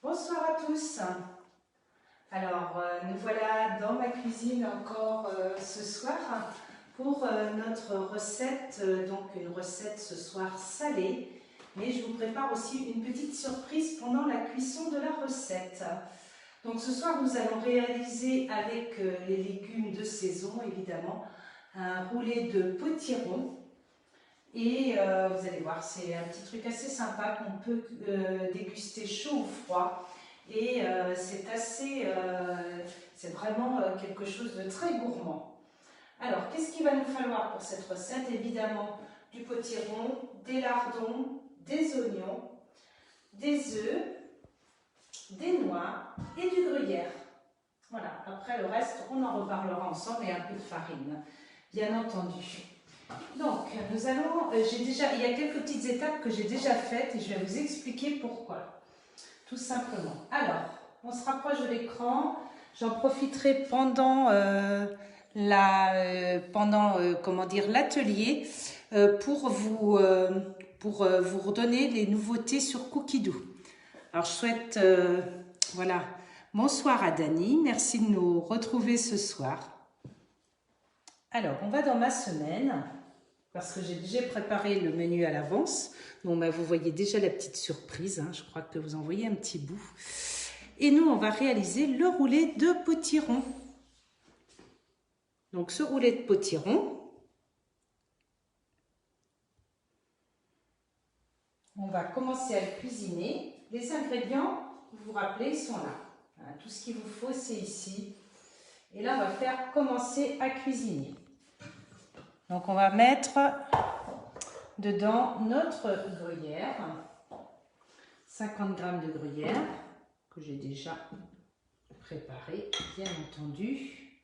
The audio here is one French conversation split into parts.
Bonsoir à tous. Alors, nous voilà dans ma cuisine encore ce soir pour notre recette, donc une recette ce soir salée, mais je vous prépare aussi une petite surprise pendant la cuisson de la recette. Donc ce soir, nous allons réaliser avec les légumes de saison, évidemment, un roulé de potiron. Et vous allez voir, c'est un petit truc assez sympa qu'on peut déguster chaud ou froid. Et c'est vraiment quelque chose de très gourmand. Alors, qu'est-ce qu'il va nous falloir pour cette recette? Évidemment, du potiron, des lardons, des oignons, des œufs, des noix et du gruyère. Voilà, après le reste, on en reparlera ensemble et un peu de farine, bien entendu. Donc, nous allons, il y a quelques petites étapes que j'ai déjà faites et je vais vous expliquer pourquoi, tout simplement. Alors, on se rapproche de l'écran, j'en profiterai pendant l'atelier pour vous redonner les nouveautés sur Cookidoo. Alors, je souhaite, voilà, bonsoir à Dani, merci de nous retrouver ce soir. Alors, on va dans ma semaine. Parce que j'ai déjà préparé le menu à l'avance. Donc, vous voyez déjà la petite surprise. Je crois que vous en voyez un petit bout. Et nous, on va réaliser le roulé de potiron. Donc, ce roulé de potiron, on va commencer à le cuisiner. Les ingrédients, vous vous rappelez, ils sont là. Tout ce qu'il vous faut, c'est ici. Et là, on va faire commencer à cuisiner. Donc, on va mettre dedans notre gruyère, 50 g de gruyère que j'ai déjà préparé, bien entendu.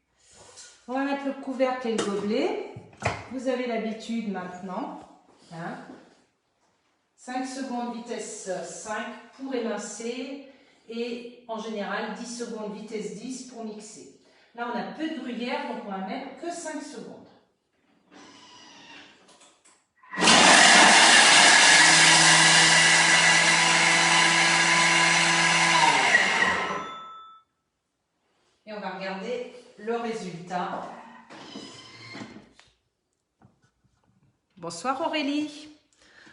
On va mettre le couvercle et le gobelet. Vous avez l'habitude maintenant. 5 secondes vitesse 5 pour émincer et en général 10 secondes vitesse 10 pour mixer. Là, on a peu de gruyère, donc on va mettre que 5 secondes. Et on va regarder le résultat. Bonsoir Aurélie.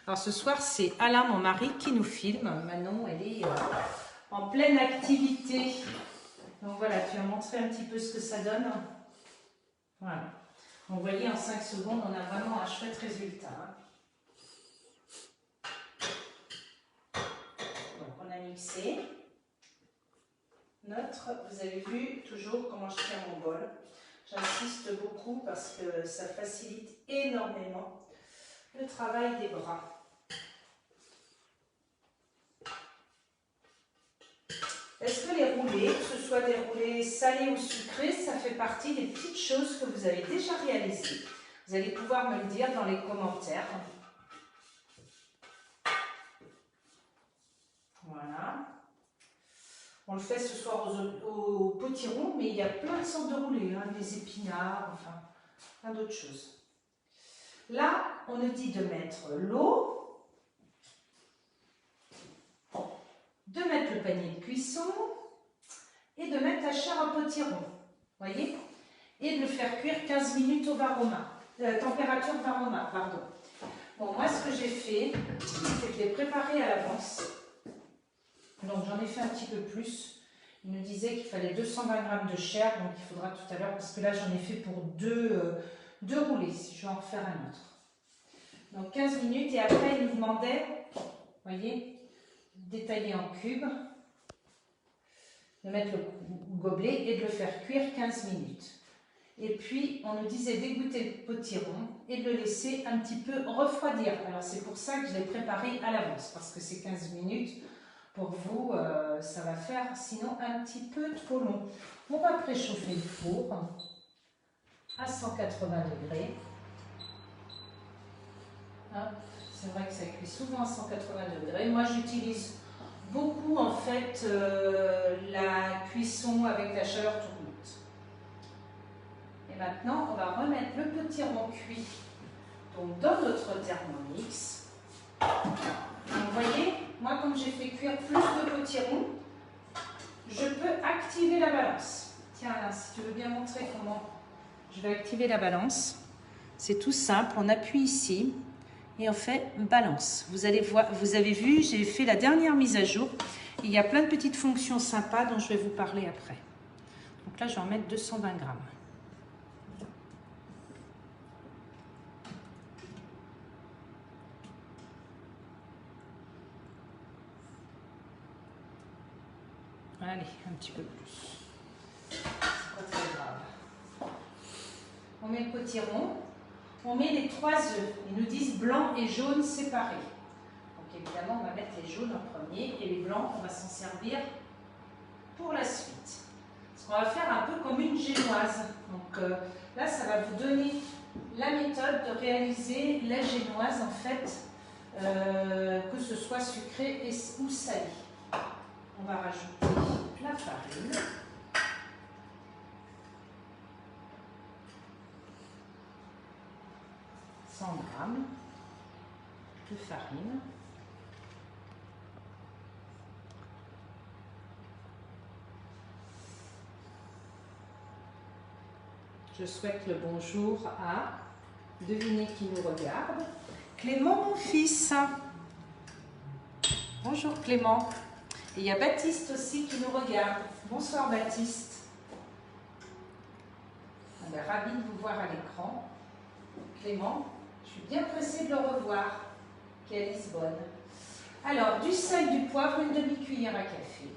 Alors ce soir, c'est Alain, mon mari, qui nous filme. Manon, elle est en pleine activité. Donc voilà, tu vas montrer un petit peu ce que ça donne. Voilà. Donc vous voyez, en 5 secondes, on a vraiment un chouette résultat. Donc on a mixé. Vous avez vu toujours comment je tiens mon bol. J'insiste beaucoup parce que ça facilite énormément le travail des bras. Est-ce que les roulés, que ce soit des roulés salés ou sucrés, ça fait partie des petites choses que vous avez déjà réalisées? Vous allez pouvoir me le dire dans les commentaires. Voilà. On le fait ce soir au potiron, mais il y a plein de sortes de roulés, des épinards, enfin, plein d'autres choses. Là, on nous dit de mettre l'eau, de mettre le panier de cuisson et de mettre la chair à potiron, voyez, et de le faire cuire 15 minutes au varoma, température varoma, pardon. Bon, moi, ce que j'ai fait, c'est que je l'ai préparé à l'avance. Donc, j'en ai fait un petit peu plus. Il nous disait qu'il fallait 220 g de chair, donc il faudra tout à l'heure, parce que là, j'en ai fait pour deux roulés. Je vais en refaire un autre. Donc, 15 minutes, et après, il nous demandait, vous voyez, détailler en cubes, de mettre le gobelet et de le faire cuire 15 minutes. Et puis, on nous disait d'égoutter le potiron et de le laisser un petit peu refroidir. Alors, c'est pour ça que je l'ai préparé à l'avance, parce que c'est 15 minutes. Pour vous, ça va faire sinon un petit peu trop long. On va préchauffer le four à 180 degrés. C'est vrai que ça cuit souvent à 180 degrés. Moi, j'utilise beaucoup en fait la cuisson avec la chaleur tournante. Et maintenant, on va remettre le potiron cuit donc dans notre Thermomix. Donc, vous voyez, moi, comme j'ai fait cuire plus de potiron, je peux activer la balance. Tiens Alain, si tu veux bien montrer comment je vais activer la balance. C'est tout simple, on appuie ici et on fait balance. Vous allez voir, vous avez vu, j'ai fait la dernière mise à jour. Il y a plein de petites fonctions sympas dont je vais vous parler après. Donc là, je vais en mettre 220 grammes. Allez, un petit peu plus. C'est pas très grave. On met le potiron. On met les 3 œufs. Ils nous disent blanc et jaune séparés. Donc évidemment, on va mettre les jaunes en premier et les blancs, on va s'en servir pour la suite. Ce qu'on va faire un peu comme une génoise. Donc là, ça va vous donner la méthode de réaliser la génoise en fait, que ce soit sucré ou salé. On va rajouter la farine. « 100 g de farine. Je souhaite le bonjour à, devinez qui nous regarde, Clément, mon fils. Bonjour Clément. Et il y a Baptiste aussi qui nous regarde. Bonsoir Baptiste. On est ravis de vous voir à l'écran. Clément, je suis bien pressée de le revoir, qui est à Lisbonne. Alors, du sel, du poivre, une demi-cuillère à café.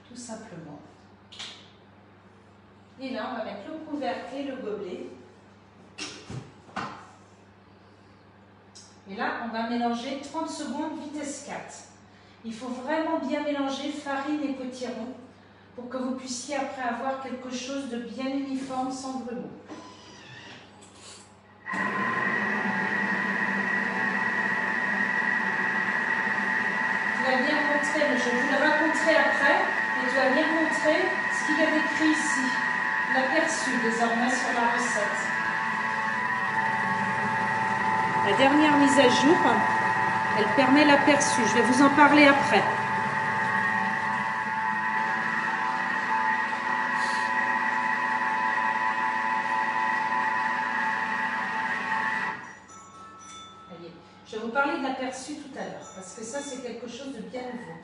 Tout simplement. Et là, on va mettre le couvercle et le gobelet. Et là, on va mélanger 30 secondes, vitesse 4. Il faut vraiment bien mélanger farine et potiron pour que vous puissiez après avoir quelque chose de bien uniforme sans grumeaux. Tu vas bien montrer, je vous le raconterai après, et tu vas bien montrer ce qu'il y a écrit ici, l'aperçu désormais sur la recette. La dernière mise à jour, elle permet l'aperçu. Je vais vous en parler après. Je vais vous parler de l'aperçu tout à l'heure, parce que ça, c'est quelque chose de bien nouveau.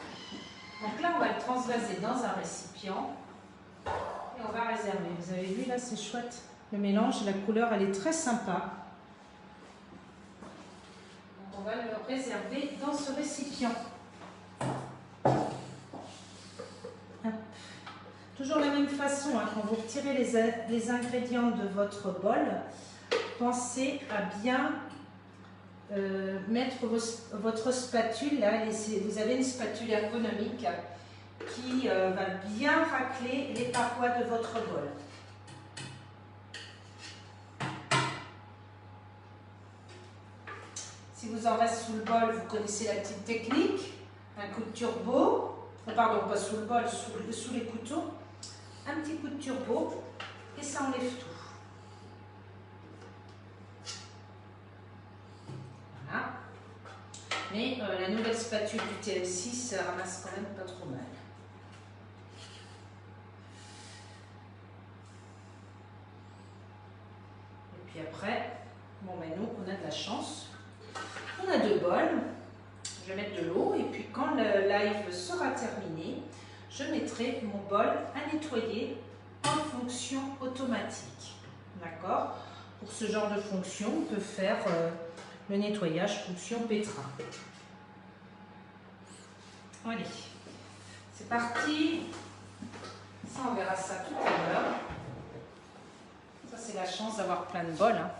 Donc là, on va le transvaser dans un récipient et on va réserver. Vous avez vu, là, c'est chouette. Le mélange, la couleur, elle est très sympa. Donc, on va le réserver dans ce récipient. Hop. Toujours la même façon, hein, quand vous retirez les ingrédients de votre bol, pensez à bien mettre votre spatule, là, vous avez une spatule ergonomique qui va bien racler les parois de votre bol. Si vous en reste sous le bol, vous connaissez la petite technique, un coup de turbo, pardon, pas sous le bol, sous les couteaux, un petit coup de turbo et ça enlève tout. Mais la nouvelle spatule du TM6 ramasse quand même pas trop mal. Et puis après, bon ben nous, on a de la chance. On a 2 bols. Je vais mettre de l'eau et puis quand le live sera terminé, je mettrai mon bol à nettoyer en fonction automatique. D'accord? Pour ce genre de fonction, on peut faire le nettoyage fonction pétrin. Allez, c'est parti. Ça, on verra ça tout à l'heure. Ça, c'est la chance d'avoir plein de bols. Hein.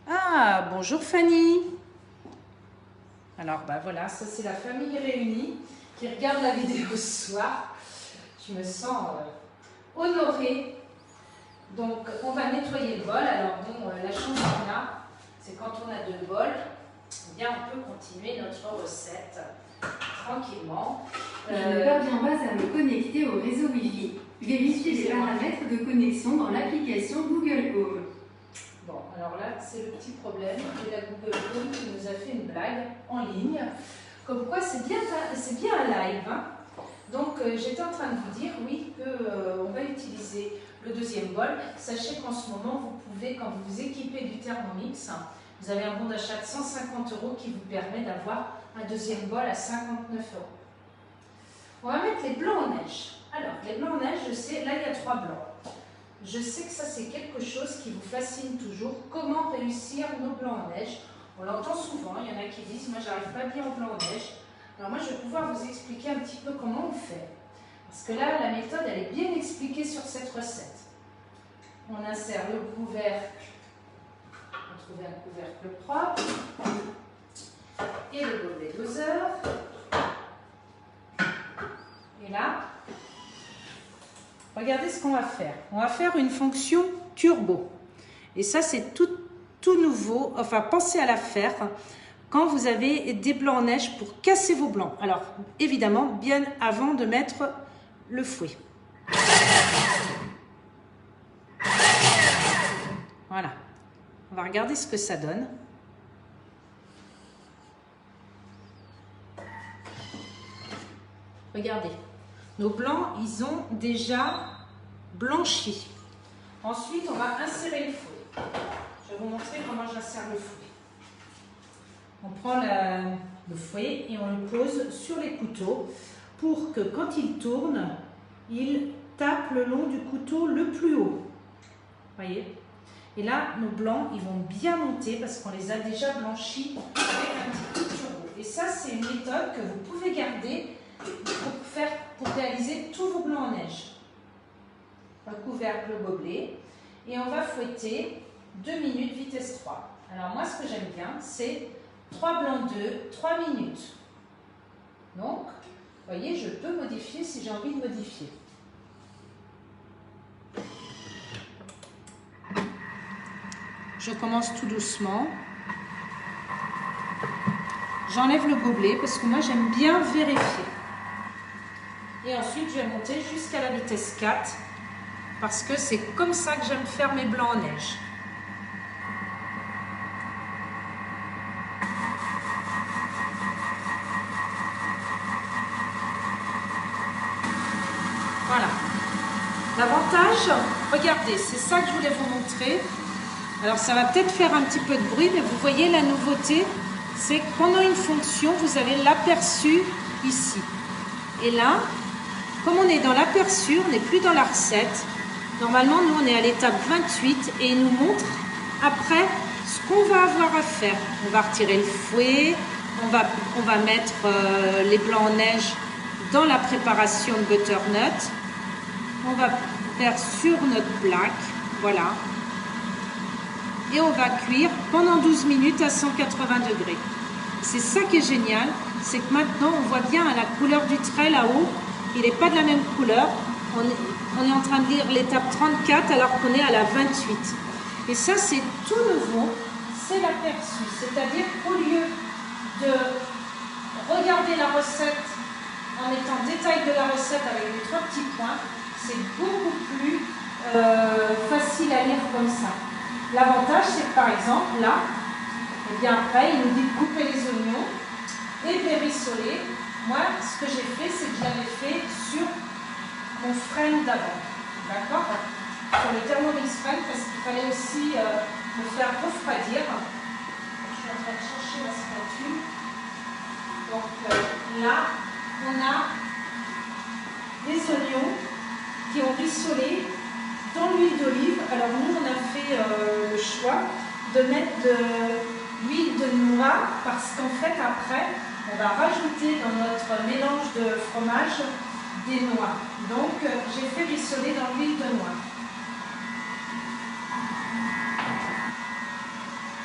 Ah, bonjour Fanny. Alors, bah voilà, ça c'est la famille réunie qui regarde la vidéo ce soir. Je me sens honorée. Donc, on va nettoyer le bol. Alors, bon, la chance qu'on a, c'est quand on a 2 bols, eh bien, on peut continuer notre recette tranquillement. Je ne parviens pas à me connecter au réseau Wi-Fi. Vérifiez les paramètres de connexion dans l'application Google Home. Bon, alors là, c'est le petit problème de la Google Home qui nous a fait une blague en ligne. Comme quoi, c'est bien un live. Hein. Donc, j'étais en train de vous dire, oui, qu'on va utiliser le deuxième bol. Sachez qu'en ce moment, vous pouvez, quand vous vous équipez du Thermomix, vous avez un bon d'achat de 150 € qui vous permet d'avoir un deuxième bol à 59 €. On va mettre les blancs en neige. Alors, les blancs en neige, je sais, là, il y a 3 blancs. Je sais que ça, c'est quelque chose qui vous fascine toujours. Comment réussir nos blancs en neige? On l'entend souvent, il y en a qui disent, moi, j'arrive pas bien aux blancs en neige. Alors moi, je vais pouvoir vous expliquer un petit peu comment on fait. Parce que là, la méthode, elle est bien expliquée sur cette recette. On insère le couvercle, on trouve un couvercle propre, et le gobelet doseur. Et là, regardez ce qu'on va faire. On va faire une fonction turbo. Et ça, c'est tout nouveau. Enfin, pensez à la faire quand vous avez des blancs en neige pour casser vos blancs. Alors, évidemment, bien avant de mettre le fouet. Voilà. On va regarder ce que ça donne. Regardez. Nos blancs, ils ont déjà blanchi. Ensuite, on va insérer le fouet. Je vais vous montrer comment j'insère le fouet. On prend le fouet et on le pose sur les couteaux pour que quand il tourne, il tape le long du couteau le plus haut. Voyez? Et là, nos blancs, ils vont bien monter parce qu'on les a déjà blanchis avec un petit coup de turbo. Et ça, c'est une méthode que vous pouvez garder pour réaliser tous vos blancs en neige. Un couvercle gobelet et on va fouetter 2 minutes vitesse 3. Alors moi, ce que j'aime bien, c'est 3 blancs 2, 3 minutes. Donc, vous voyez, je peux modifier si j'ai envie de modifier. Je commence tout doucement. J'enlève le gobelet parce que moi, j'aime bien vérifier. Et ensuite, je vais monter jusqu'à la vitesse 4 parce que c'est comme ça que j'aime faire mes blancs en neige. Voilà. L'avantage, regardez, c'est ça que je voulais vous montrer. Alors, ça va peut-être faire un petit peu de bruit, mais vous voyez la nouveauté, c'est que pendant une fonction, vous avez l'aperçu ici. Et là, comme on est dans l'aperçu, on n'est plus dans la recette. Normalement, nous, on est à l'étape 28 et il nous montre après ce qu'on va avoir à faire. On va retirer le fouet, on va mettre les blancs en neige dans la préparation de butternut. On va faire sur notre plaque, voilà. Et on va cuire pendant 12 minutes à 180 degrés. C'est ça qui est génial, c'est que maintenant, on voit bien à la couleur du trait là-haut, il n'est pas de la même couleur. On est en train de lire l'étape 34 alors qu'on est à la 28. Et ça, c'est tout nouveau, c'est l'aperçu. C'est-à-dire qu'au lieu de regarder la recette en mettant détail de la recette avec les 3 petits points, c'est beaucoup plus facile à lire comme ça. L'avantage, c'est que par exemple, là, et bien après, il nous dit de couper les oignons et de les rissoler. Moi, ce que j'ai fait, c'est que je l'avais fait sur mon frame d'avant. D'accord? Sur le Thermomix frame, parce qu'il fallait aussi me faire refroidir. Je suis en train de chercher la spatule. Donc là, on a des oignons qui ont rissolé dans l'huile d'olive. Alors nous, on a fait le choix de mettre de l'huile de noix parce qu'en fait, après, on va rajouter dans notre mélange de fromage des noix. Donc, j'ai fait rissoler dans l'huile de noix.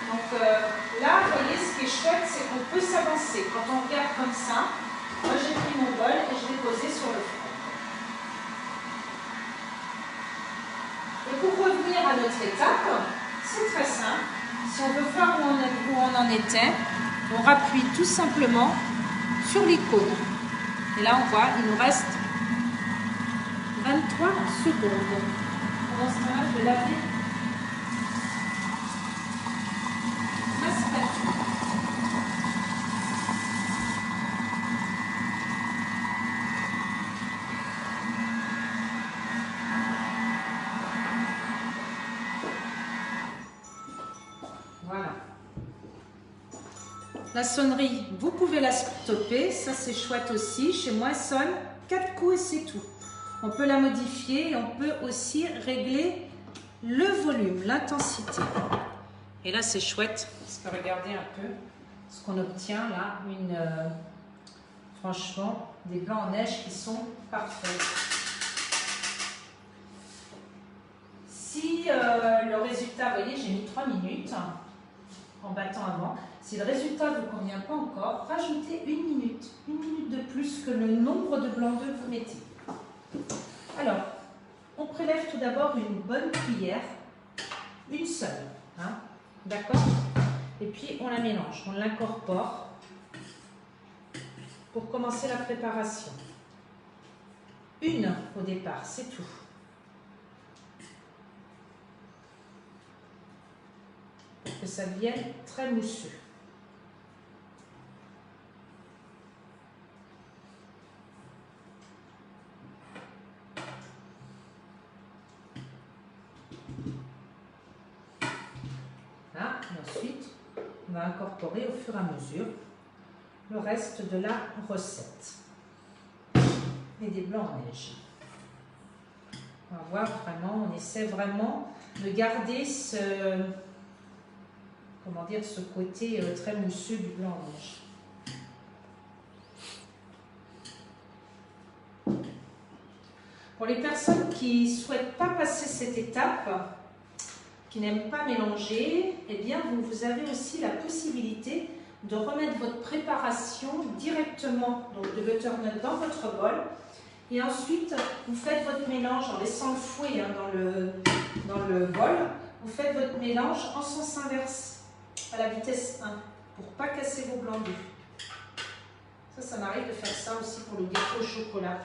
Donc là, vous voyez, ce qui est chouette, c'est qu'on peut s'avancer. Quand on regarde comme ça, moi j'ai pris mon bol et je l'ai posé sur le fond. Et pour revenir à notre étape, c'est très simple. Si on veut voir où on en était, on rappuie tout simplement sur l'icône. Et là, on voit, il nous reste 23 secondes. Pendant ce temps-là, je vais laver ma spatule. La sonnerie, vous pouvez la stopper, ça c'est chouette aussi. Chez moi, elle sonne 4 coups et c'est tout. On peut la modifier et on peut aussi régler le volume, l'intensité. Et là, c'est chouette parce que regardez un peu ce qu'on obtient là. Franchement, des blancs en neige qui sont parfaits. Si le résultat, vous voyez, j'ai mis 3 minutes en battant avant. Si le résultat ne vous convient pas encore, rajoutez 1 minute. 1 minute de plus que le nombre de blancs d'œufs que vous mettez. Alors, on prélève tout d'abord une bonne cuillère, une seule, hein, d'accord? Et puis on la mélange, on l'incorpore pour commencer la préparation. Une au départ, c'est tout. Pour que ça devienne très mousseux. Là, et ensuite, on va incorporer au fur et à mesure le reste de la recette. Et des blancs en neige. On va voir vraiment, on essaie vraiment de garder ce côté très mousseux du blanc en neige. Pour les personnes qui ne souhaitent pas passer cette étape, qui n'aiment pas mélanger, eh bien vous avez aussi la possibilité de remettre votre préparation directement donc de butternut dans votre bol et ensuite vous faites votre mélange en laissant le fouet hein, dans le bol, vous faites votre mélange en sens inverse à la vitesse 1 pour ne pas casser vos blancs d'œufs. Ça m'arrive de faire ça aussi pour le gâteau au chocolat.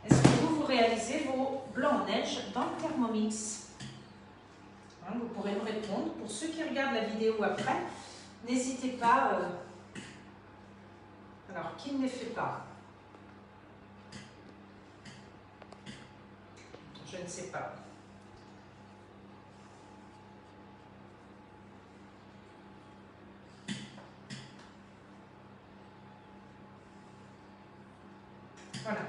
Est-ce que vous réalisez vos blancs en neige dans le Thermomix? Vous pourrez me répondre. Pour ceux qui regardent la vidéo après, n'hésitez pas. Alors, qui ne les fait pas? Je ne sais pas. Voilà.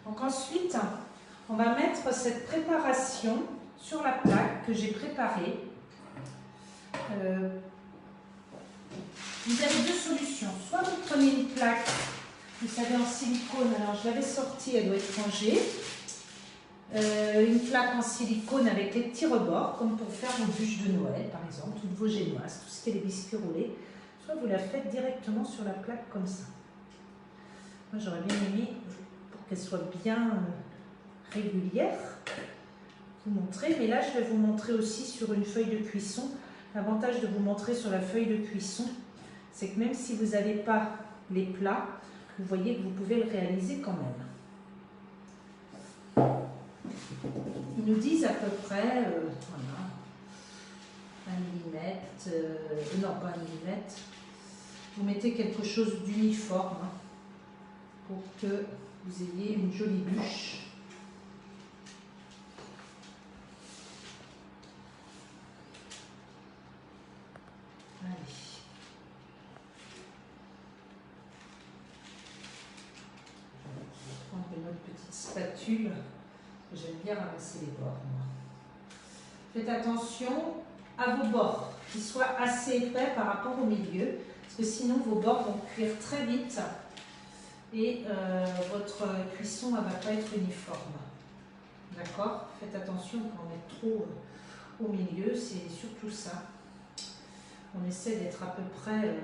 Donc ensuite, on va mettre cette préparation sur la plaque que j'ai préparée. Vous avez deux solutions. Soit vous prenez une plaque, vous savez, en silicone. Alors, je l'avais sortie, elle doit être rangée. Une plaque en silicone avec les petits rebords, comme pour faire vos bûches de Noël, par exemple, toutes vos génoises, tout ce qui est les biscuits roulés. Soit vous la faites directement sur la plaque comme ça. Moi, j'aurais bien aimé, pour qu'elle soit bien régulière, vous montrer. Mais là, je vais vous montrer aussi sur une feuille de cuisson. L'avantage de vous montrer sur la feuille de cuisson, c'est que même si vous n'avez pas les plats, vous voyez que vous pouvez le réaliser quand même. Ils nous disent à peu près, voilà, 1 millimètre, non pas 1 millimètre, vous mettez quelque chose d'uniforme hein, pour que vous ayez une jolie bûche. Allez. Je vais prendre notre petite spatule. J'aime bien ramasser les bords. Moi. Faites attention à vos bords, qu'ils soient assez épais par rapport au milieu, parce que sinon vos bords vont cuire très vite et votre cuisson ne va pas être uniforme. D'accord? Faites attention pour en mettre trop au milieu, c'est surtout ça. On essaie d'être à peu près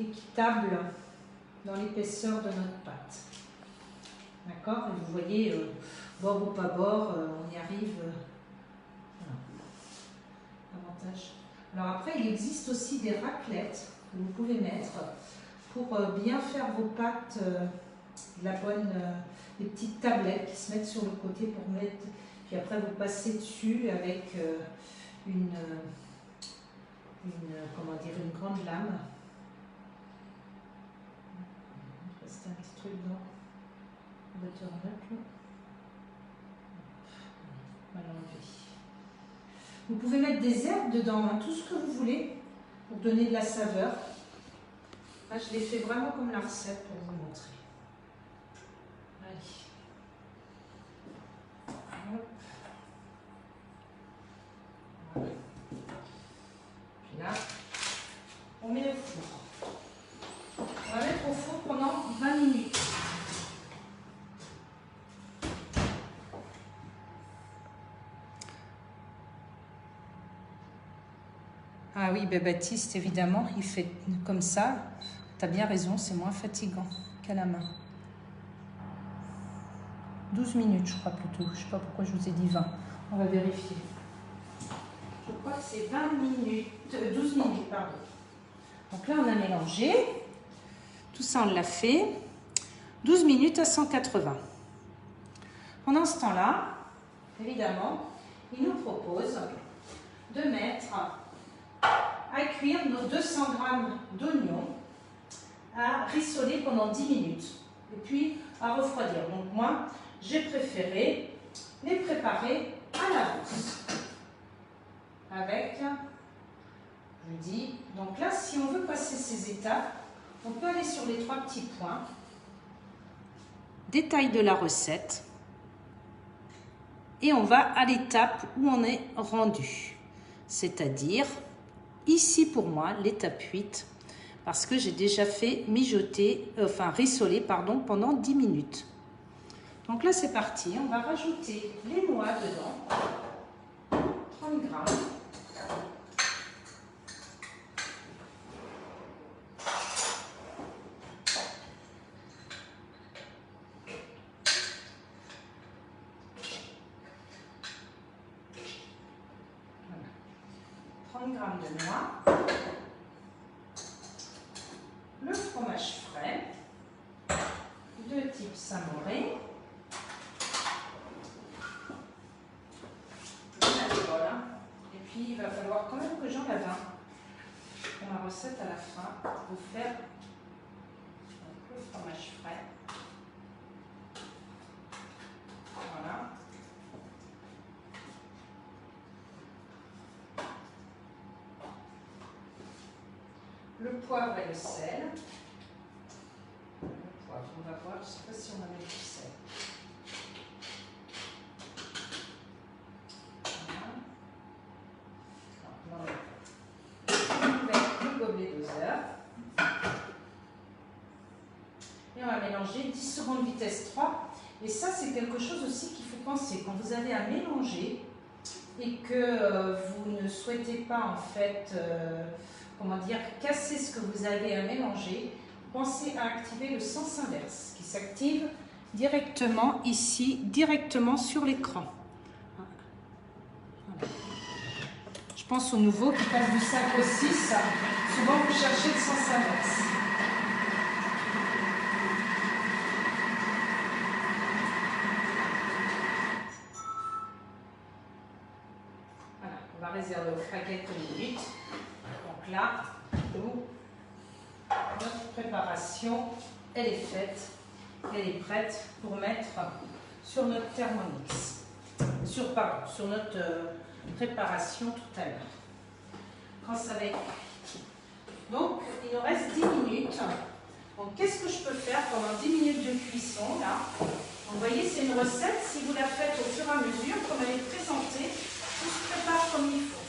équitable dans l'épaisseur de notre pâte. D'accord? Et vous voyez, bord ou pas bord, on y arrive. Voilà. Avantage. Alors après, il existe aussi des raclettes que vous pouvez mettre pour bien faire vos pâtes, des petites tablettes qui se mettent sur le côté pour mettre. Puis après, vous passez dessus avec une grande lame. Il reste un petit truc dans le butternut. On va l'enlever. Vous pouvez mettre des herbes dedans, hein, tout ce que vous voulez pour donner de la saveur. Là, je l'ai fait vraiment comme la recette pour vous montrer. Allez. Hop. Voilà. Puis là, on met le four. On va mettre au four pendant 20 minutes. Ah oui, ben Baptiste, évidemment, il fait comme ça. Tu as bien raison, c'est moins fatigant qu'à la main. 12 minutes, je crois plutôt. Je ne sais pas pourquoi je vous ai dit 20. On va vérifier. Je crois que c'est 20 minutes, 12 minutes, pardon. Donc là, on a mélangé. Tout ça, on l'a fait. 12 minutes à 180. Pendant ce temps-là, évidemment, il nous propose de mettre à cuire nos 200 g d'oignons à rissoler pendant 10 minutes et puis à refroidir. Donc moi, j'ai préféré les préparer à l'avance avec, je dis, donc là, si on veut passer ces étapes, on peut aller sur les 3 petits points, détail de la recette, et on va à l'étape où on est rendu, c'est-à-dire ici pour moi, l'étape 8, parce que j'ai déjà fait mijoter, rissoler, pardon, pendant 10 minutes. Donc là, c'est parti. On va rajouter les noix dedans. 30 grammes. Voilà. 30 grammes de noix. Le fromage frais de type Saint-Mauré. Et puis il va falloir quand même que j'en lave un pour ma recette à la fin pour faire le fromage frais. Voilà. Le poivre et le sel. Le poivre, on va voir, je ne sais pas si on va mettre du sel. Voilà. On va mettre le gobelet doseur. Et on va mélanger 10 secondes vitesse 3. Et ça, c'est quelque chose aussi qu'il faut penser. Quand vous avez à mélanger et que vous ne souhaitez pas, en fait, comment dire, casser ce que vous avez à mélanger, pensez à activer le sens inverse qui s'active directement ici, directement sur l'écran. Voilà. Je pense aux nouveaux qui passent du 5 au 6, souvent vous cherchez le sens inverse. Voilà, on va réserver au frais quelques minutes. Donc là, notre préparation, elle est faite, elle est prête pour mettre sur notre Thermomix, sur notre préparation tout à l'heure. Quand ça va être cuit. Donc, il nous reste 10 minutes. Donc, qu'est-ce que je peux faire pendant 10 minutes de cuisson là? Vous voyez, c'est une recette. Si vous la faites au fur et à mesure, comme elle est présentée, tout se prépare comme il faut.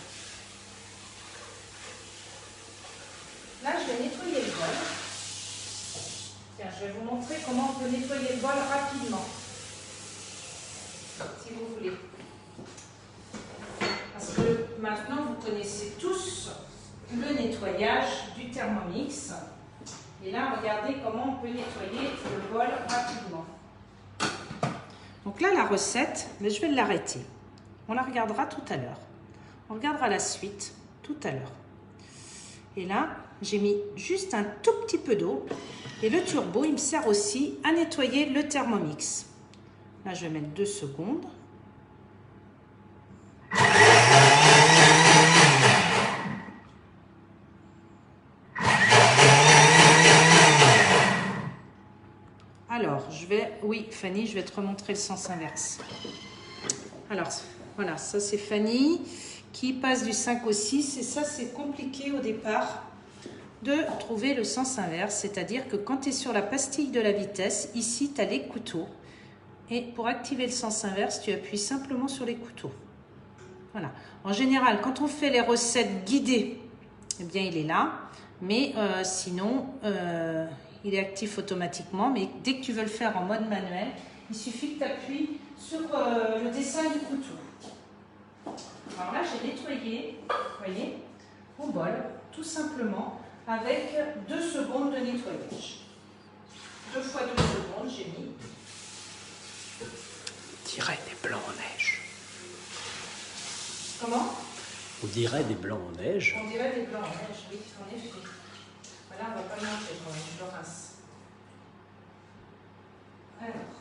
Là, je vais nettoyer le bol. Tiens, je vais vous montrer comment on peut nettoyer le bol rapidement. Si vous voulez. Parce que maintenant, vous connaissez tous le nettoyage du Thermomix. Et là, regardez comment on peut nettoyer le bol rapidement. Donc là, la recette, mais je vais l'arrêter. On la regardera tout à l'heure. On regardera la suite tout à l'heure. Et là, j'ai mis juste un tout petit peu d'eau. Et le turbo, il me sert aussi à nettoyer le Thermomix. Là, je vais mettre 2 secondes. Alors, oui, Fanny, je vais te remontrer le sens inverse. Alors, voilà, ça c'est Fanny qui passe du 5 au 6. Et ça, c'est compliqué au départ de trouver le sens inverse. C'est-à-dire que quand tu es sur la pastille de la vitesse, ici, tu as les couteaux. Et pour activer le sens inverse, tu appuies simplement sur les couteaux. Voilà. En général, quand on fait les recettes guidées, eh bien, il est là. Mais sinon, il est actif automatiquement. Mais dès que tu veux le faire en mode manuel, il suffit que tu appuies sur le dessin du couteau. Alors là, j'ai nettoyé, vous voyez, mon bol, tout simplement, avec 2 secondes de nettoyage. 2 fois 2 secondes, j'ai mis. On dirait des blancs en neige. Comment? On dirait des blancs en neige. On dirait des blancs en neige, oui, en effet. Voilà, on ne va pas le manger quand même, je le rince. Alors.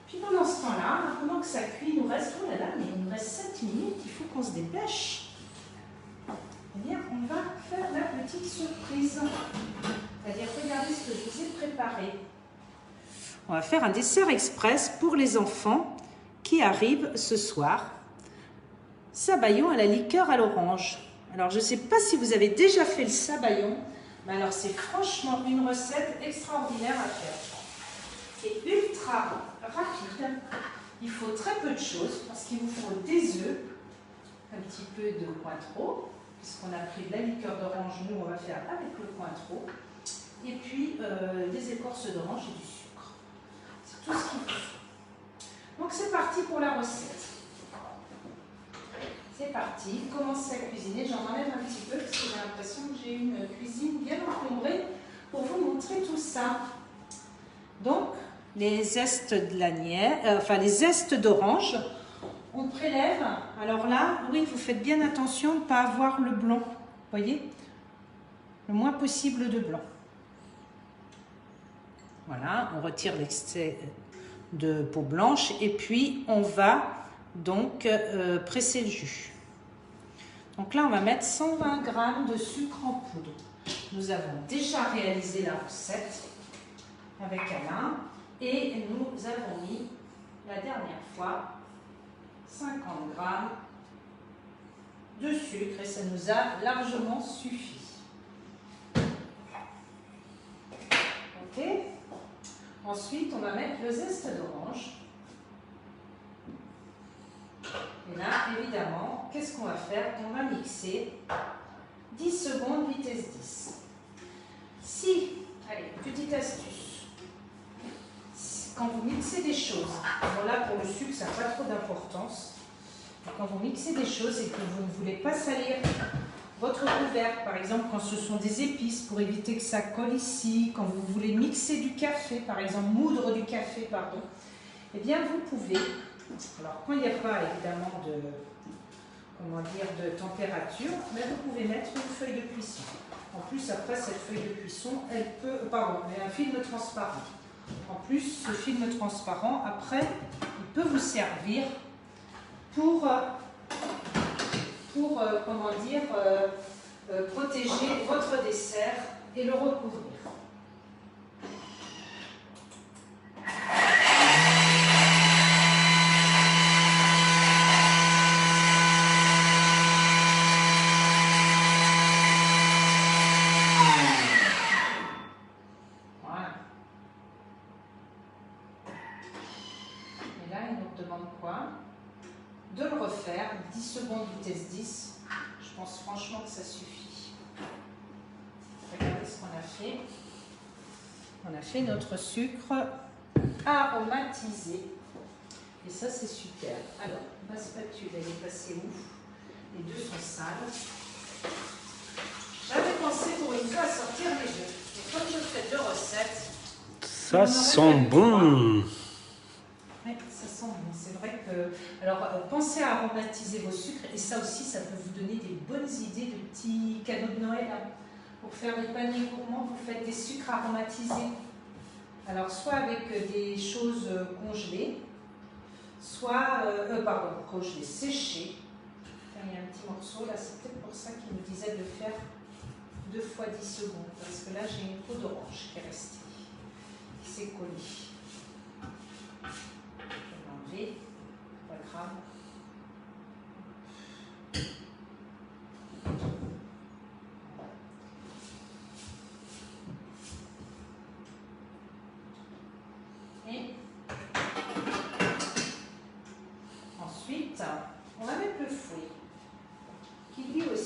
Puis pendant ce temps-là, pendant que ça cuit, il nous reste, oh là là, mais il nous reste 7 minutes, il faut qu'on se dépêche. Eh bien, on va faire la petite surprise. C'est-à-dire, regardez ce que je vous ai préparé. On va faire un dessert express pour les enfants qui arrivent ce soir. Sabayon à la liqueur à l'orange. Alors, je ne sais pas si vous avez déjà fait le sabayon, mais alors c'est franchement une recette extraordinaire à faire. C'est ultra rapide. Il faut très peu de choses parce qu'il vous faut des œufs, un petit peu de cointreau, puisqu'on a pris de la liqueur d'orange, nous on va faire avec le cointreau, et puis des écorces d'orange et du sucre. C'est tout ce qu'il faut. Donc c'est parti pour la recette. C'est parti, commencez à cuisiner. J'en enlève un petit peu parce que j'ai l'impression que j'ai une cuisine bien encombrée pour vous montrer tout ça. Donc, les zestes de les zestes d'orange, on prélève. Alors là, oui, vous faites bien attention de ne pas avoir le blanc. Vous voyez? Le moins possible de blanc. Voilà, on retire l'excès de peau blanche et puis on va donc presser le jus. Donc là, on va mettre 120 g de sucre en poudre. Nous avons déjà réalisé la recette avec Alain et nous avons mis la dernière fois 50 g de sucre et ça nous a largement suffi. Ok. Ensuite, on va mettre le zeste d'orange. Et là, évidemment, qu'est-ce qu'on va faire? On va mixer 10 secondes, vitesse 10. Si, allez, petite astuce, quand vous mixez des choses, bon là pour le sucre ça n'a pas trop d'importance, quand vous mixez des choses et que vous ne voulez pas salir votre couvercle, par exemple quand ce sont des épices pour éviter que ça colle ici, quand vous voulez mixer du café, par exemple moudre du café, pardon, eh bien vous pouvez, alors quand il n'y a pas évidemment de température, mais vous pouvez mettre une feuille de cuisson. En plus, après, cette feuille de cuisson, elle peut... Pardon, mais un film transparent. En plus, ce film transparent, après, il peut vous servir pour comment dire, protéger votre dessert et le recouvrir. De le refaire, 10 secondes vitesse 10, je pense franchement que ça suffit. Regardez ce qu'on a fait. On a fait notre sucre aromatisé. Et ça, c'est super. Alors, ma spatule, elle est passée où? Les deux sont sales. J'avais pensé pour une fois à sortir les œufs. Et comme je fais 2 recettes... Ça sent bon. Oui, ça sent bon. C'est vrai que... Alors, pensez à aromatiser vos sucres. Et ça aussi, ça peut vous donner des bonnes idées de petits cadeaux de Noël. Hein. Pour faire des paniers gourmands, vous faites des sucres aromatisés. Alors, soit avec des choses congelées, soit, congelées, séchées. Il y a un petit morceau, là, c'est peut-être pour ça qu'il me disait de faire 2 fois 10 secondes. Parce que là, j'ai une peau d'orange qui est restée, qui s'est collée. Je vais l'enlever, pas grave.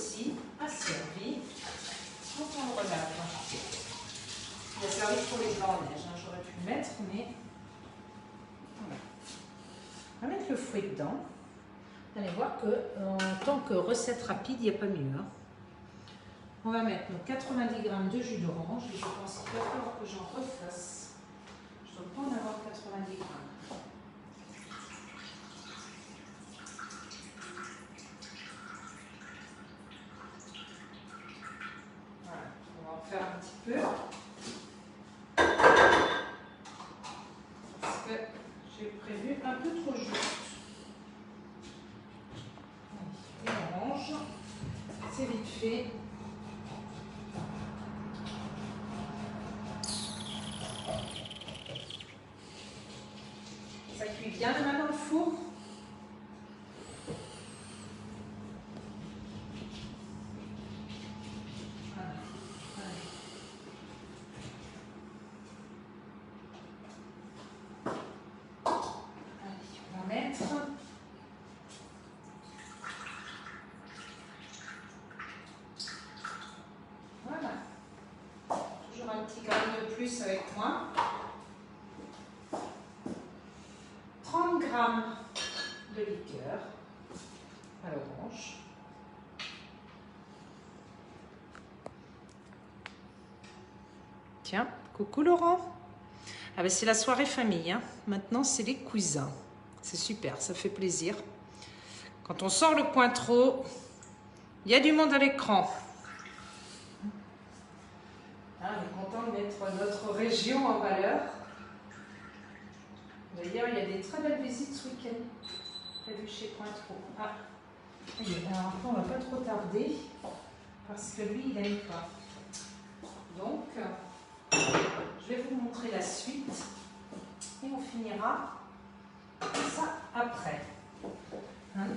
aussi a servi quand on le relave. Il a servi pour les blancs en neige, hein. J'aurais pu le mettre, mais voilà. On va mettre le fouet dedans. Vous allez voir qu'en tant que recette rapide, il n'y a pas mieux. Hein. On va mettre nos 90 g de jus d'orange. Et je pense qu'il va falloir que j'en refasse. Je ne dois pas en avoir 90 g. Voilà, on va en faire un petit peu. Parce que j'ai prévu un peu trop juste. L'orange, c'est vite fait. Ça cuit bien la main dans le four. Voilà. Allez, on va mettre. Voilà. Toujours un petit grain de plus avec moi. 30 g de liqueur à l'orange. Tiens, coucou Laurent. Ah ben c'est la soirée famille, hein. Maintenant c'est les cousins. C'est super, ça fait plaisir. Quand on sort le Cointreau, il y a du monde à l'écran. Ah, on est content de mettre notre région en valeur. D'ailleurs, il y a des très belles visites ce week-end prévues chez Cointreau. Ah, alors après, on ne va pas trop tarder parce que lui, il n'aime pas. Donc, je vais vous montrer la suite et on finira ça après. Hein,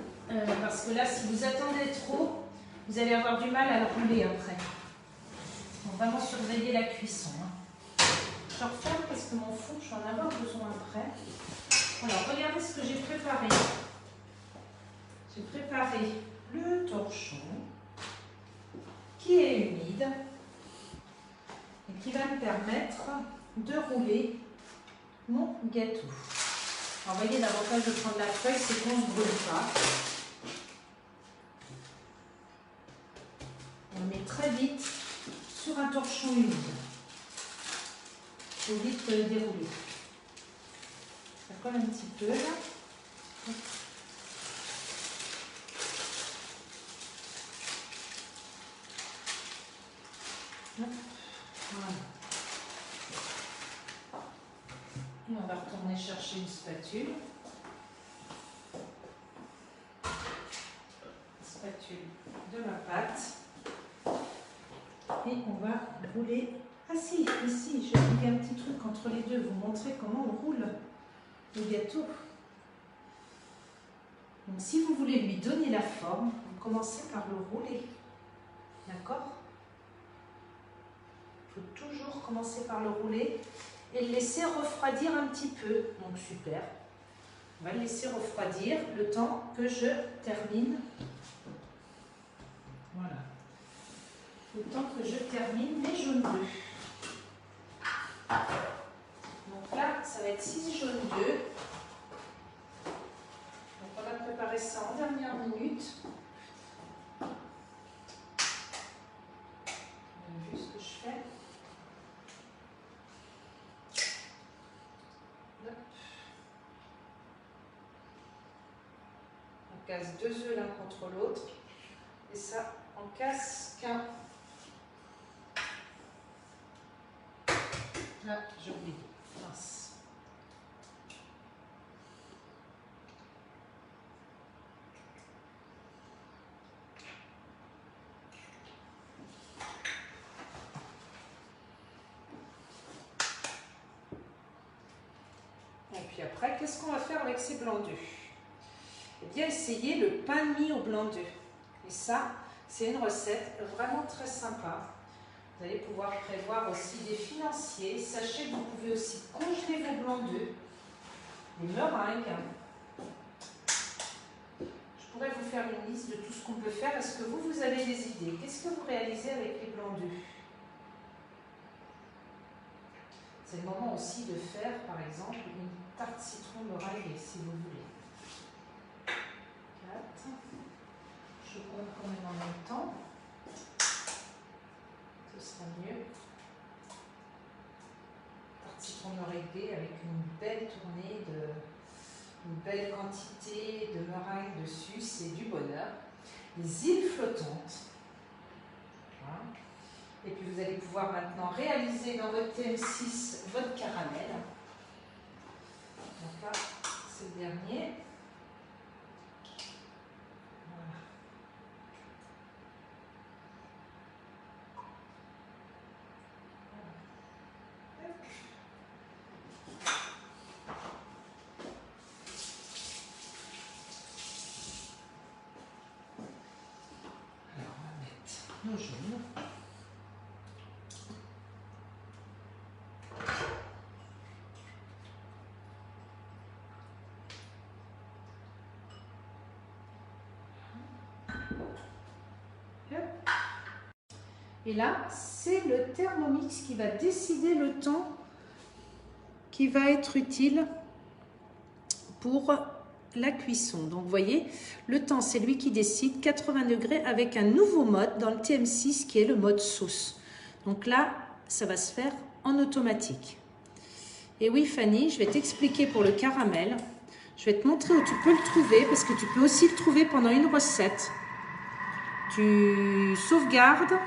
parce que là, si vous attendez trop, vous allez avoir du mal à le rouler après. Il faut vraiment surveiller la cuisson. Hein. Je referme parce que mon four, je vais en avoir besoin après. Alors, regardez ce que j'ai préparé. J'ai préparé le torchon qui est humide et qui va me permettre de rouler mon gâteau. Alors, vous voyez, l'avantage de prendre la feuille, c'est qu'on ne se brûle pas. On le met très vite sur un torchon humide. Il faut vite dérouler. Ça colle un petit peu là. Voilà. Et on va retourner chercher une spatule. Spatule de ma pâte. Et on va rouler. Ah si, ici, j'ai oublié un petit truc entre les deux. Vous montrer comment on roule le gâteau. Donc si vous voulez lui donner la forme, vous commencez par le rouler. D'accord ? Il faut toujours commencer par le rouler et le laisser refroidir un petit peu. Donc super. On va le laisser refroidir le temps que je termine. Voilà. Le temps que je termine mes jaunes d'œufs. Donc là, ça va être 6 jaunes d'œufs. Donc on a préparé ça en dernière minute. Vous avez vu ce que je fais? Hop. On casse 2 œufs l'un contre l'autre. Et ça, on casse qu'un. Ah, j'ai oublié. Mince. Et puis après, qu'est-ce qu'on va faire avec ces blancs d'œufs? Eh bien, essayez le pain de mie au blanc d'œufs. Et ça, c'est une recette vraiment très sympa. Vous allez pouvoir prévoir aussi des financiers. Sachez que vous pouvez aussi congeler vos blancs d'œufs, des meringues. Je pourrais vous faire une liste de tout ce qu'on peut faire. Est-ce que vous avez des idées? Qu'est-ce que vous réalisez avec les blancs d'œufs? C'est le moment aussi de faire, par exemple, une tarte citron meringuée, si vous voulez. 4. Je compte quand même en même temps. Ce sera mieux. Tarte citron meringuée avec une belle tournée une belle quantité de meringue dessus, c'est du bonheur. Les îles flottantes. Voilà. Et puis vous allez pouvoir maintenant réaliser dans votre TM6 votre caramel. Donc là, c'est le dernier. Voilà. Alors on va mettre nos jaunes. Et là, c'est le Thermomix qui va décider le temps qui va être utile pour la cuisson. Donc, vous voyez, le temps, c'est lui qui décide, 80 degrés avec un nouveau mode dans le TM6 qui est le mode sauce. Donc là, ça va se faire en automatique. Et oui, Fanny, je vais t'expliquer pour le caramel. Je vais te montrer où tu peux le trouver parce que tu peux aussi le trouver pendant une recette. Tu sauvegardes.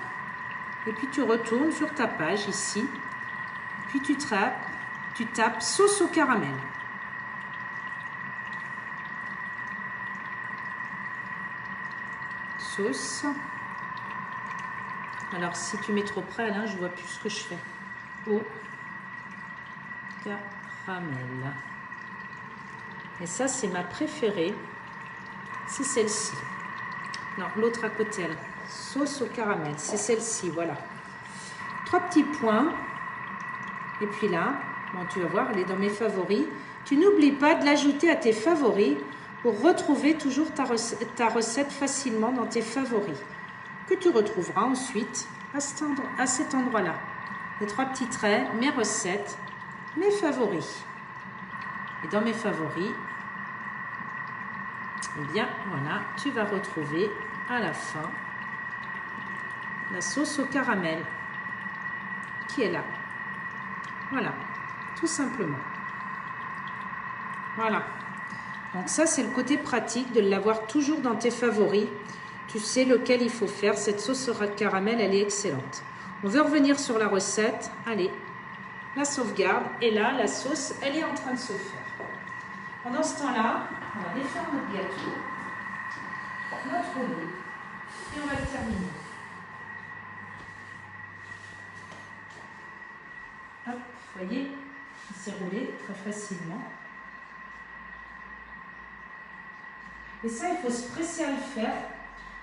Et puis tu retournes sur ta page ici, puis tu tapes sauce au caramel. Sauce. Alors si tu mets trop près, Alain, je vois plus ce que je fais. Au caramel. Et ça, c'est ma préférée. C'est celle-ci. Non, l'autre à côté, là. Sauce au caramel, c'est celle-ci, voilà. 3 petits points. Et puis là, bon, tu vas voir, elle est dans mes favoris. Tu n'oublies pas de l'ajouter à tes favoris pour retrouver toujours ta recette facilement dans tes favoris. Que tu retrouveras ensuite à cet endroit-là. Les 3 petits traits, mes recettes, mes favoris. Et dans mes favoris, eh bien, voilà, tu vas retrouver à la fin la sauce au caramel qui est là. Voilà, tout simplement. Voilà. Donc ça, c'est le côté pratique de l'avoir toujours dans tes favoris. Tu sais lequel il faut faire. Cette sauce au caramel, elle est excellente. On veut revenir sur la recette. Allez, la sauvegarde. Et là, la sauce, elle est en train de se faire. Pendant ce temps-là, on va défaire notre gâteau, notre rouleau, et on va le terminer. Hop, vous voyez, il s'est roulé très facilement. Et ça, il faut se presser à le faire,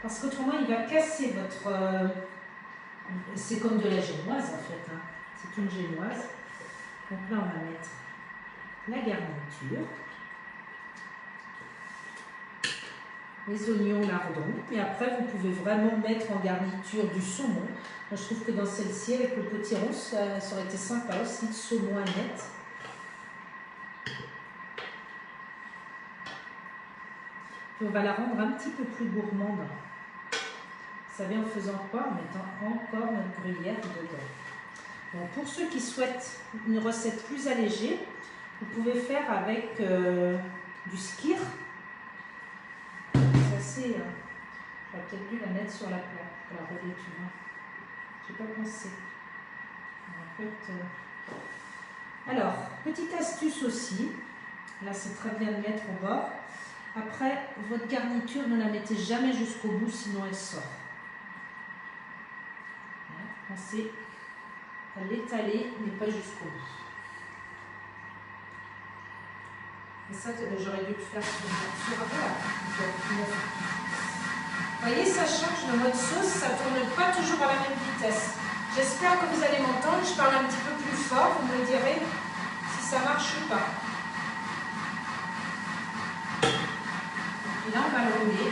parce qu'autrement, il va casser votre... c'est comme de la génoise, en fait. Hein. C'est une génoise. Donc là, on va mettre la garniture. Les oignons lardons. Et après, vous pouvez vraiment mettre en garniture du saumon. Moi, je trouve que dans celle-ci, avec le potiron, ça aurait été sympa aussi, de saumon à net. Puis on va la rendre un petit peu plus gourmande. Vous savez, en faisant quoi? En mettant encore notre gruyère dedans. Donc, pour ceux qui souhaitent une recette plus allégée, vous pouvez faire avec du skyr. C'est assez... j'aurais peut-être dû la mettre sur la plaque pour la rouler, tu vois. Je n'ai pas pensé. En fait, alors, petite astuce aussi. Là, c'est très bien de mettre au bord. Après, votre garniture, ne la mettez jamais jusqu'au bout, sinon elle sort. Pensez à l'étaler, mais pas jusqu'au bout. Et ça, j'aurais dû le faire sur voilà. Vous voyez, ça change le mode sauce, ça ne tourne pas toujours à la même vitesse. J'espère que vous allez m'entendre, je parle un petit peu plus fort, vous me direz si ça marche ou pas. Et là, on va le rouler.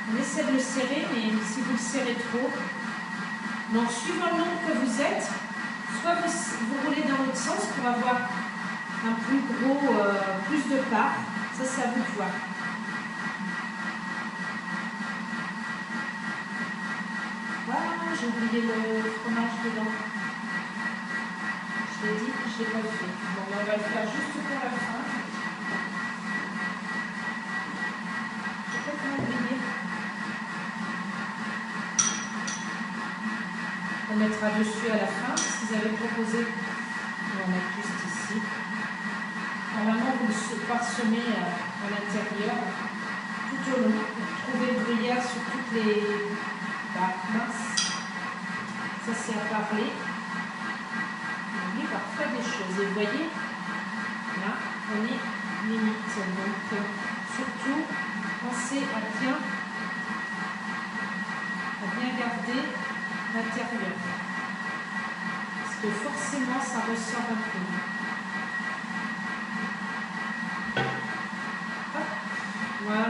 On essaie de le serrer, mais si vous le serrez trop, donc suivant le nombre que vous êtes, soit vous roulez dans l'autre sens pour avoir un plus gros, plus de part. Ça, c'est à vous de voir. Ah, j'ai oublié le fromage dedans. Je l'ai dit, je ne l'ai pas fait. Bon, on va le faire juste pour la fin. J'ai complètement oublié. On mettra dessus à la fin, parce qu'ils avaient proposé. On va mettre juste ici. Normalement, vous le parsemez à l'intérieur, tout au long, pour trouver le gruyère sur toutes les minces. Ça, c'est à parler. On oublie parfois des choses. Et vous voyez, là, on est limite. Donc, surtout, pensez à bien garder l'intérieur. Parce que forcément, ça ressort un peu. Voilà.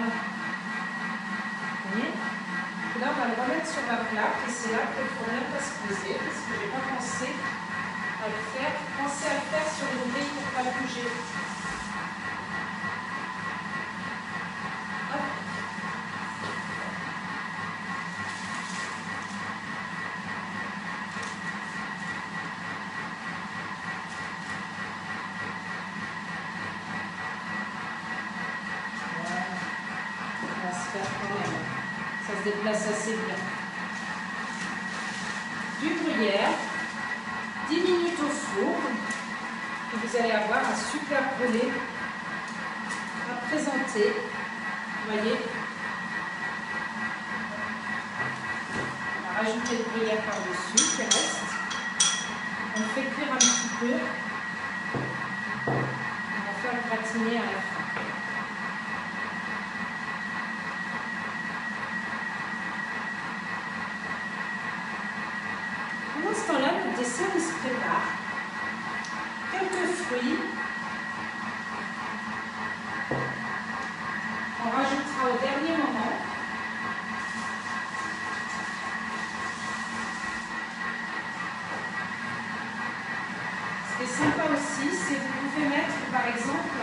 Vous voyez? Et là, on va le remettre sur la plaque et c'est là que le problème va se poser parce que je n'ai pas pensé à le faire. Pensez à le faire sur le grille pour ne pas le bouger. Hop. Ça se déplace assez bien. Du gruyère, 10 minutes au four, et vous allez avoir un super brûlé à présenter. Vous voyez, on va rajouter le gruyère par-dessus qui reste. On le fait cuire un petit peu. On va faire le gratiner à la fin. Pendant ce temps-là, notre dessert il se prépare. Quelques fruits. On rajoutera au dernier moment. Ce qui est sympa aussi, c'est que vous pouvez mettre, par exemple,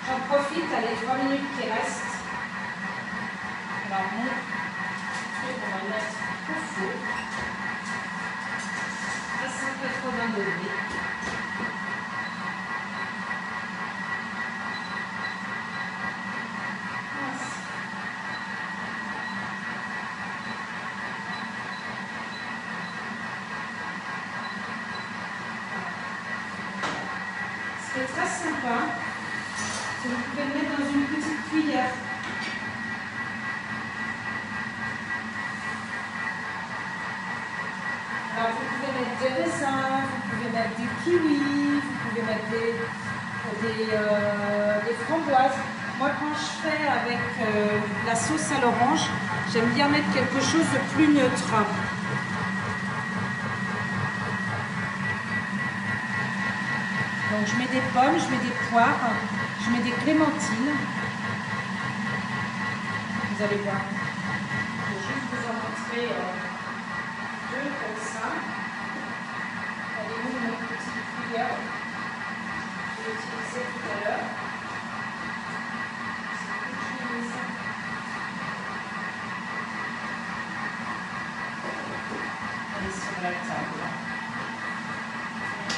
j'en profite, les 3 minutes qui restent. Alors, mon truc, on va le mettre au four. 180 degrés. Ce qui est très sympa, c'est que vous pouvez le mettre dans une petite cuillère. Alors vous pouvez mettre des raisins, vous pouvez mettre des kiwis, vous pouvez mettre des framboises. Moi quand je fais avec la sauce à l'orange, j'aime bien mettre quelque chose de plus neutre. Donc je mets des pommes, je mets des poires, je mets des clémentines. Vous allez voir. Je vais juste vous en montrer deux comme ça. Elle est où notre petite cuillère? Je l'ai utilisée tout à l'heure. Elle est sur la table.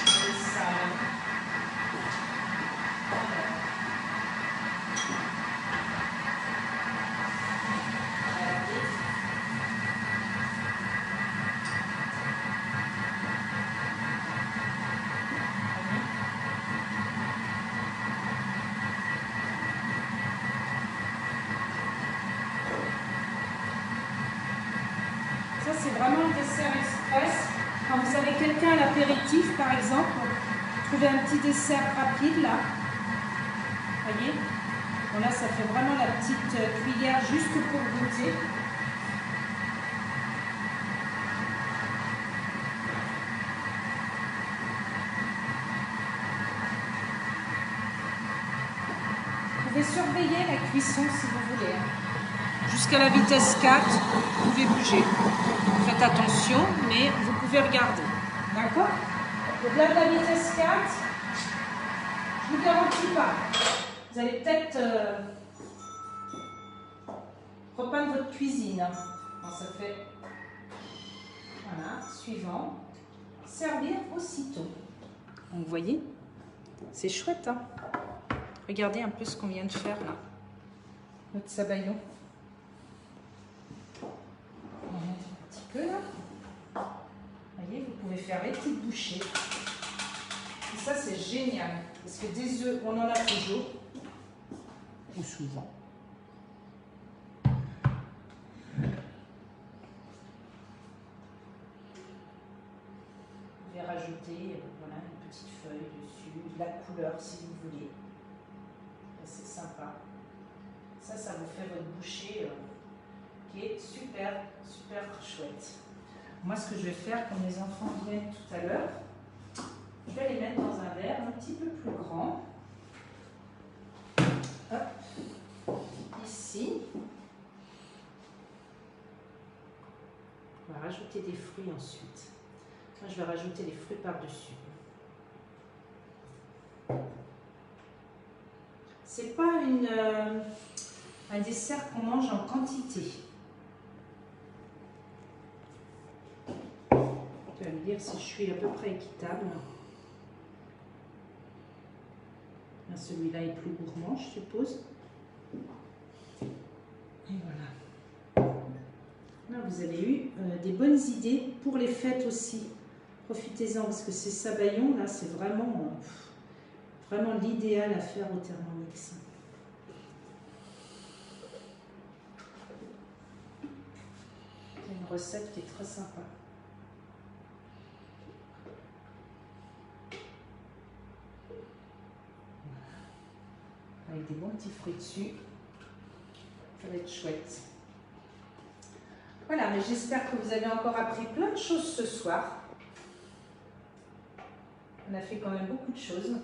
Elle est sale. Ça, c'est vraiment le dessert express. Quand vous avez quelqu'un à l'apéritif, par exemple, trouvez un petit dessert rapide, là. Vous voyez? Bon, là, ça fait vraiment la petite cuillère juste pour goûter. surveiller la cuisson si vous voulez. Jusqu'à la vitesse 4, vous pouvez bouger. Faites attention, mais vous pouvez regarder. D'accord? Au-delà de la vitesse 4, je ne vous garantis pas. Vous allez peut-être repeindre votre cuisine. Bon, ça fait... Voilà, suivant. Servir aussitôt. Donc, vous voyez, c'est chouette, hein? Regardez un peu ce qu'on vient de faire là. Notre sabayon. On va mettre un petit peu là. Vous voyez, vous pouvez faire les petites bouchées. Et ça, c'est génial. Parce que des œufs, on en a toujours. Ou souvent. Vous pouvez rajouter voilà, une petite feuille dessus, de la couleur si vous voulez. C'est sympa. Ça vous fait votre bouchée qui est super, super chouette. Moi, ce que je vais faire, quand mes enfants viennent tout à l'heure, je vais les mettre dans un verre un petit peu plus grand. Hop, ici. On va rajouter des fruits ensuite. Moi, je vais rajouter les fruits par-dessus. C'est pas un dessert qu'on mange en quantité. Tu vas me dire si je suis à peu près équitable. Celui-là est plus gourmand, je suppose. Et voilà. Là, vous avez eu des bonnes idées pour les fêtes aussi. Profitez-en parce que ces sabayons là, c'est vraiment l'idéal à faire au Thermomix. C'est une recette qui est très sympa. Avec des bons petits fruits dessus. Ça va être chouette. Voilà, mais j'espère que vous avez encore appris plein de choses ce soir. On a fait quand même beaucoup de choses.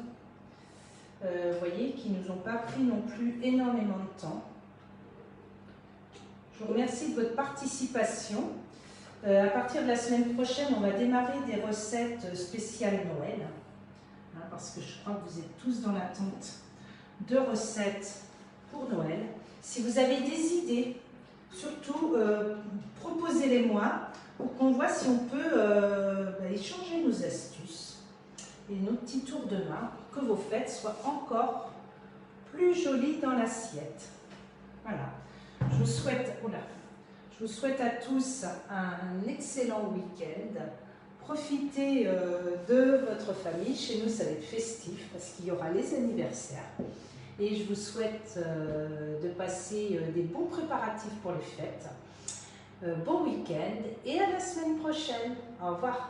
Vous voyez, qui ne nous ont pas pris non plus énormément de temps. Je vous remercie de votre participation. À partir de la semaine prochaine, on va démarrer des recettes spéciales Noël. Hein, parce que je crois que vous êtes tous dans l'attente de recettes pour Noël. Si vous avez des idées, surtout proposez-les-moi pour qu'on voit si on peut échanger nos astuces et nos petits tours de main, que vos fêtes soient encore plus jolies dans l'assiette. Voilà. Je vous souhaite à tous un excellent week-end. Profitez de votre famille. Chez nous, ça va être festif parce qu'il y aura les anniversaires. Et je vous souhaite de passer des bons préparatifs pour les fêtes. Bon week-end et à la semaine prochaine. Au revoir.